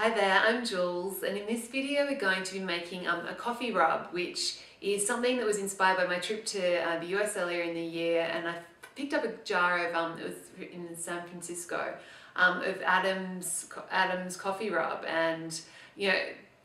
Hi there, I'm Jules, and in this video we're going to be making a coffee rub, which is something that was inspired by my trip to the US earlier in the year, and I picked up a jar of, it was in San Francisco, of Adam's coffee rub, and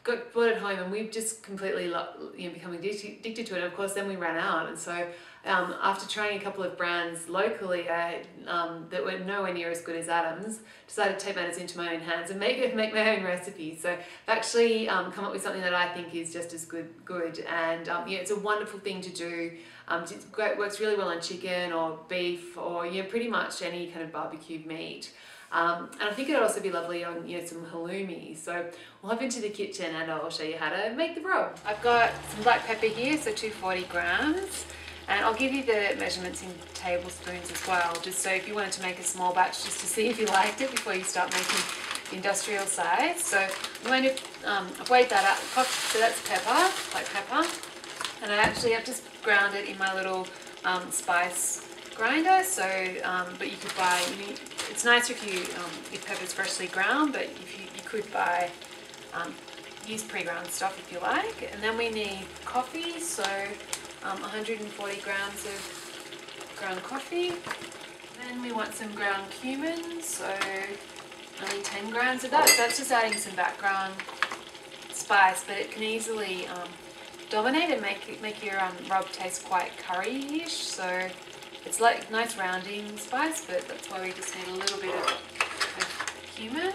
brought it home, and we've just completely become addicted to it. And of course then we ran out, and so after trying a couple of brands locally that were nowhere near as good as Adam's, decided to take matters into my own hands and make my own recipe. So I've actually come up with something that I think is just as good, and it's a wonderful thing to do. It works really well on chicken or beef or pretty much any kind of barbecued meat. And I think it would also be lovely on some halloumi. So we'll hop into the kitchen and I'll show you how to make the rub. I've got some black pepper here, so 240 grams. And I'll give you the measurements in tablespoons as well, just so if you wanted to make a small batch, just to see if you liked it before you start making the industrial size. So I'm going to weigh that up. So that's pepper, black pepper. And I've just ground it in my little spice grinder. So, but you could buy, it's nicer if pepper's freshly ground, but if you could buy, use pre-ground stuff if you like. And then we need coffee, so 140 grams of ground coffee. Then we want some ground cumin, so only 10 grams of that. So that's just adding some background spice, but it can easily dominate and make your rub taste quite curry-ish. So it's like nice rounding spice, but that's why we just need a little bit of cumin.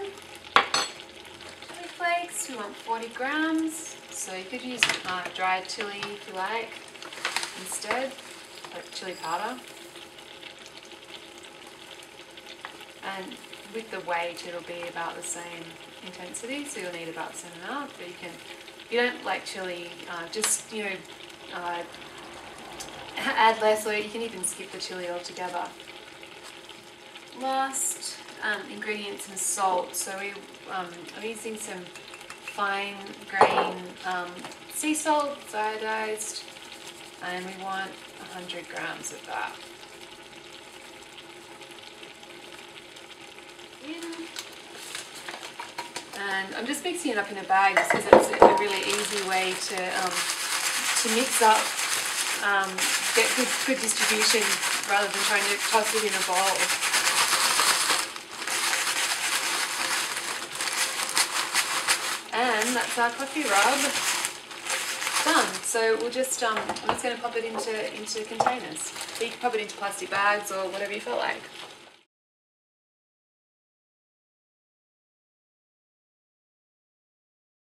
Chili flakes, we want 40 grams. So you could use dried chili if you like instead, like chili powder. And with the weight it'll be about the same intensity, so you'll need about the same amount, but if you don't like chili, just add less, or you can even skip the chili altogether. Last ingredient, some salt. So I'm using some fine grain sea salt, it's iodized, and we want 100 grams of that. And I'm just mixing it up in a bag just because it's a really easy way to mix up, get good distribution rather than trying to toss it in a bowl. And that's our coffee rub done. So we'll just I'm just going to pop it into containers. So you can pop it into plastic bags or whatever you feel like.